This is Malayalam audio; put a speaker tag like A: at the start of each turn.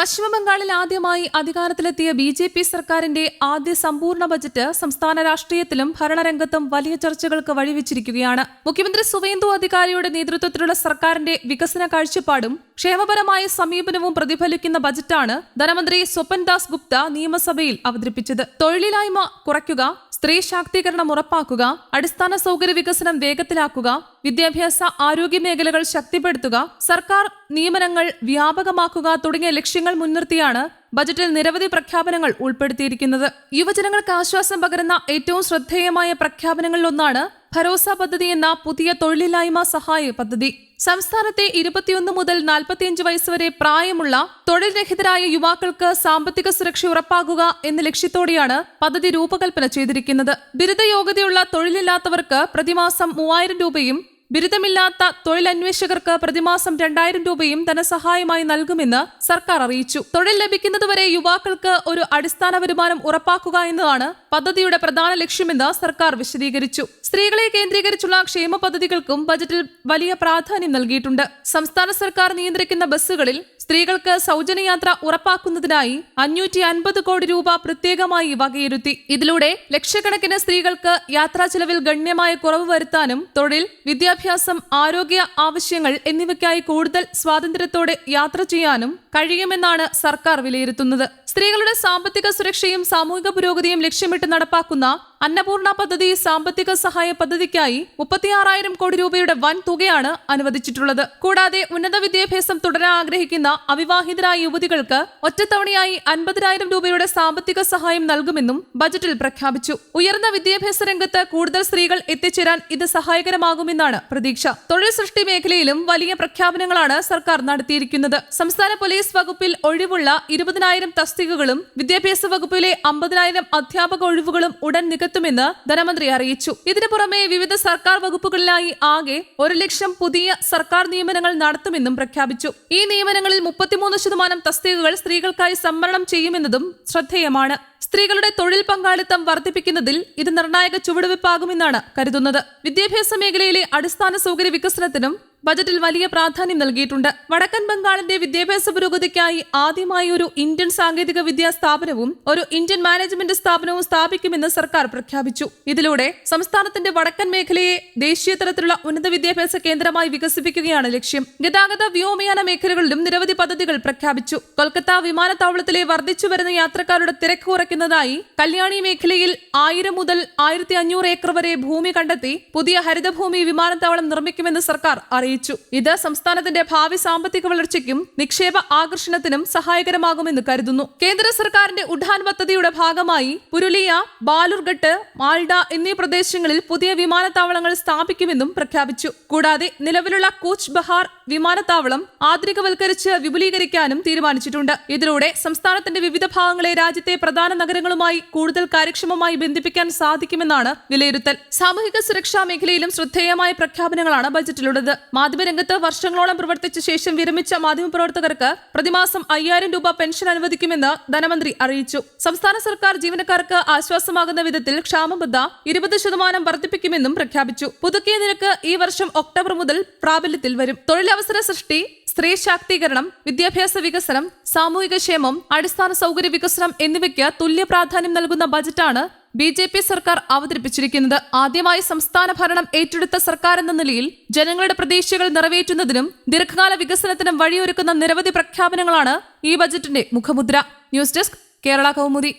A: പശ്ചിമബംഗാളിൽ ആദ്യമായി അധികാരത്തിലെത്തിയ ബി.ജെ.പി. സർക്കാരിന്റെ ആദ്യ സമ്പൂർണ്ണ ബജറ്റ് സംസ്ഥാന രാഷ്ട്രീയത്തിലും ഭരണരംഗത്തും വലിയ ചർച്ചകൾക്ക് വഴിവെച്ചിരിക്കുകയാണ്. മുഖ്യമന്ത്രി സുവേന്ദു അധികാരിയുടെ നേതൃത്വത്തിലുള്ള സർക്കാരിന്റെ വികസന കാഴ്ചപ്പാടും ക്ഷേമപരമായ സമീപനവും പ്രതിഫലിക്കുന്ന ബജറ്റാണ് ധനമന്ത്രി സ്വപൻ ദാസ് ഗുപ്ത നിയമസഭയിൽ അവതരിപ്പിച്ചത്. തൊഴിലില്ലായ്മ കുറയ്ക്കുക, സ്ത്രീ ശാക്തീകരണം ഉറപ്പാക്കുക, അടിസ്ഥാന സൗകര്യ വികസനം വേഗത്തിലാക്കുക, വിദ്യാഭ്യാസ ആരോഗ്യ മേഖലകൾ ശക്തിപ്പെടുത്തുക, സർക്കാർ നിയമനങ്ങൾ വ്യാപകമാക്കുക തുടങ്ങിയ ലക്ഷ്യങ്ങൾ മുൻനിർത്തിയാണ് ബജറ്റിൽ നിരവധി പ്രഖ്യാപനങ്ങൾ ഉൾപ്പെടുത്തിയിരിക്കുന്നത്. യുവജനങ്ങൾക്ക് ആശ്വാസം പകരുന്ന ഏറ്റവും ശ്രദ്ധേയമായ പ്രഖ്യാപനങ്ങളിലൊന്നാണ് ഭരോസ പദ്ധതി എന്ന പുതിയ തൊഴിലില്ലായ്മ സഹായ പദ്ധതി. സംസ്ഥാനത്തെ 21 മുതൽ 45 വയസ്സ് വരെ പ്രായമുള്ള തൊഴിൽ രഹിതരായ യുവാക്കൾക്ക് സാമ്പത്തിക സുരക്ഷ ഉറപ്പാക്കുക എന്ന ലക്ഷ്യത്തോടെയാണ് പദ്ധതി രൂപകൽപ്പന ചെയ്തിരിക്കുന്നത്. ബിരുദ യോഗ്യതയുള്ള തൊഴിലില്ലാത്തവർക്ക് പ്രതിമാസം 3000 രൂപയും ബിരുദമില്ലാത്ത തൊഴിലന്വേഷകർക്ക് പ്രതിമാസം 2000 രൂപയും ധനസഹായമായി നൽകുമെന്ന് സർക്കാർ അറിയിച്ചു. തൊഴിൽ ലഭിക്കുന്നതുവരെ യുവാക്കൾക്ക് ഒരു അടിസ്ഥാന വരുമാനം ഉറപ്പാക്കുക എന്നതാണ് പദ്ധതിയുടെ പ്രധാന ലക്ഷ്യമെന്ന് സർക്കാർ വിശദീകരിച്ചു. സ്ത്രീകളെ കേന്ദ്രീകരിച്ചുള്ള ക്ഷേമ പദ്ധതികൾക്കും ബജറ്റിൽ വലിയ പ്രാധാന്യം നൽകിയിട്ടുണ്ട്. സംസ്ഥാന സർക്കാർ നിയന്ത്രിക്കുന്ന ബസ്സുകളിൽ സ്ത്രീകൾക്ക് സൗജന്യയാത്ര ഉറപ്പാക്കുന്നതിനായി 550 കോടി രൂപ പ്രത്യേകമായി വകയിരുത്തി. ഇതിലൂടെ ലക്ഷക്കണക്കിന് സ്ത്രീകൾക്ക് യാത്രാ ചെലവിൽ ഗണ്യമായ കുറവ് വരുത്താനും തൊഴിൽ, വിദ്യാഭ്യാസം, ആരോഗ്യ ആവശ്യങ്ങൾ എന്നിവയ്ക്കായി കൂടുതൽ സ്വാതന്ത്ര്യത്തോടെ യാത്ര ചെയ്യാനും കഴിയുമെന്നാണ് സർക്കാർ വിലയിരുത്തുന്നത്. സ്ത്രീകളുടെ സാമ്പത്തിക സുരക്ഷയും സാമൂഹിക പുരോഗതിയും ലക്ഷ്യമിട്ട് നടപ്പാക്കുന്ന അന്നപൂർണ പദ്ധതി സാമ്പത്തിക സഹായ പദ്ധതിക്കായി 36,000 കോടി രൂപയുടെ വൻ തുകയാണ് അനുവദിച്ചിട്ടുള്ളത്. കൂടാതെ ഉന്നത വിദ്യാഭ്യാസം തുടരാൻ ആഗ്രഹിക്കുന്ന അവിവാഹിതരായ യുവതികൾക്ക് ഒറ്റത്തവണയായി 50,000 രൂപയുടെ സാമ്പത്തിക സഹായം നൽകുമെന്നും ബജറ്റിൽ പ്രഖ്യാപിച്ചു. ഉയർന്ന വിദ്യാഭ്യാസ രംഗത്ത് കൂടുതൽ സ്ത്രീകൾ എത്തിച്ചേരാൻ ഇത് സഹായകരമാകുമെന്നാണ് പ്രതീക്ഷ. തൊഴിൽ സൃഷ്ടി മേഖലയിലും വലിയ പ്രഖ്യാപനങ്ങളാണ് സർക്കാർ നടത്തിയിരിക്കുന്നത്. സംസ്ഥാന പോലീസ് വകുപ്പിൽ ഒഴിവുള്ള 20,000 തസ്തികകളും വിദ്യാഭ്യാസ വകുപ്പിലെ 50,000 അധ്യാപക ഒഴിവുകളും ഉടൻ നികത്തുമെന്ന് ധനമന്ത്രി അറിയിച്ചു. ഇതിനു പുറമെ വിവിധ സർക്കാർ വകുപ്പുകളിലായി ആകെ 1 ലക്ഷം പുതിയ സർക്കാർ നിയമനങ്ങൾ നടത്തുമെന്നും പ്രഖ്യാപിച്ചു. ഈ നിയമനങ്ങളിൽ 33% തസ്തികകൾ സ്ത്രീകൾക്കായി സംവരണം ചെയ്യുമെന്നതും ശ്രദ്ധേയമാണ്. സ്ത്രീകളുടെ തൊഴിൽ പങ്കാളിത്തം വർദ്ധിപ്പിക്കുന്നതിൽ ഇത് നിർണായക ചുവടുവെപ്പാകുമെന്നാണ് കരുതുന്നത്. വിദ്യാഭ്യാസ മേഖലയിലെ അടിസ്ഥാന സൗകര്യ വികസനത്തിനും ബജറ്റിൽ വലിയ പ്രാധാന്യം നൽകിയിട്ടുണ്ട്. വടക്കൻ ബംഗാളിന്റെ വിദ്യാഭ്യാസ പുരോഗതിക്കായി ആദ്യമായി ഒരു ഇന്ത്യൻ സാങ്കേതിക വിദ്യാ സ്ഥാപനവും ഒരു ഇന്ത്യൻ മാനേജ്മെന്റ് സ്ഥാപനവും സ്ഥാപിക്കുമെന്ന് സർക്കാർ പ്രഖ്യാപിച്ചു. ഇതിലൂടെ സംസ്ഥാനത്തിന്റെ വടക്കൻ മേഖലയെ ദേശീയ തലത്തിലുള്ള ഉന്നത വിദ്യാഭ്യാസ കേന്ദ്രമായി വികസിപ്പിക്കുകയാണ് ലക്ഷ്യം. ഗതാഗത വ്യോമയാന മേഖലകളിലും നിരവധി പദ്ധതികൾ പ്രഖ്യാപിച്ചു. കൊൽക്കത്ത വിമാനത്താവളത്തിലെ വർദ്ധിച്ചുവരുന്ന യാത്രക്കാരുടെ തിരക്ക് കുറയ്ക്കുന്നതായി കല്യാണി മേഖലയിൽ 1000 മുതൽ 1500 ഏക്കർ വരെ ഭൂമി കണ്ടെത്തി പുതിയ ഹരിതഭൂമി വിമാനത്താവളം നിർമ്മിക്കുമെന്ന് സർക്കാർ അറിയിച്ചു. ഇത് സംസ്ഥാനത്തിന്റെ ഭാവി സാമ്പത്തിക വളർച്ചയ്ക്കും നിക്ഷേപ ആകർഷണത്തിനും സഹായകരമാകുമെന്ന് കരുതുന്നു. കേന്ദ്ര സർക്കാരിന്റെ ഉഡാൻ പദ്ധതിയുടെ ഭാഗമായി പുരുലിയ, ബാലുർഘട്ട്, മാൽഡ എന്നീ പ്രദേശങ്ങളിൽ പുതിയ വിമാനത്താവളങ്ങൾ സ്ഥാപിക്കുമെന്നും പ്രഖ്യാപിച്ചു. കൂടാതെ നിലവിലുള്ള കൂച്ച് ബഹാർ വിമാനത്താവളം ആധുനികവൽക്കരിച്ച് വിപുലീകരിക്കാനും തീരുമാനിച്ചിട്ടുണ്ട്. ഇതിലൂടെ സംസ്ഥാനത്തിന്റെ വിവിധ ഭാഗങ്ങളെ രാജ്യത്തെ പ്രധാന നഗരങ്ങളുമായി കൂടുതൽ കാര്യക്ഷമമായി ബന്ധിപ്പിക്കാൻ സാധിക്കുമെന്നാണ് വിലയിരുത്തൽ. സാമൂഹിക സുരക്ഷാ മേഖലയിലും ശ്രദ്ധേയമായ പ്രഖ്യാപനങ്ങളാണ് ബജറ്റിലുള്ളത്. മാധ്യമരംഗത്ത് വർഷങ്ങളോളം പ്രവർത്തിച്ച ശേഷം വിരമിച്ച മാധ്യമപ്രവർത്തകർക്ക് പ്രതിമാസം 5000 രൂപ പെൻഷൻ അനുവദിക്കുമെന്ന് ധനമന്ത്രി അറിയിച്ചു. സംസ്ഥാന സർക്കാർ ജീവനക്കാർക്ക് ആശ്വാസമാകുന്ന വിധത്തിൽ ക്ഷാമബത്ത 20% വർദ്ധിപ്പിക്കുമെന്നും പ്രഖ്യാപിച്ചു. പുതുക്കിയ നിരക്ക് ഈ വർഷം ഒക്ടോബർ മുതൽ പ്രാബല്യത്തിൽ വരും. തൊഴിലവസര സൃഷ്ടി, സ്ത്രീ ശാക്തീകരണം, വിദ്യാഭ്യാസ വികസനം, സാമൂഹിക ക്ഷേമം, അടിസ്ഥാന സൗകര്യ വികസനം എന്നിവയ്ക്ക് തുല്യ പ്രാധാന്യം നൽകുന്ന ബജറ്റാണ് ബി.ജെ.പി. സർക്കാർ അവതരിപ്പിച്ചിരിക്കുന്നത്. ആദ്യമായി സംസ്ഥാന ഭരണം ഏറ്റെടുത്ത സർക്കാർ എന്ന നിലയിൽ ജനങ്ങളുടെ പ്രതീക്ഷകൾ നിറവേറ്റുന്നതിനും ദീർഘകാല വികസനത്തിനും വഴിയൊരുക്കുന്ന നിരവധി പ്രഖ്യാപനങ്ങളാണ് ഈ ബജറ്റിന്റെ മുഖമുദ്ര. News desk, Kerala Kaumudi.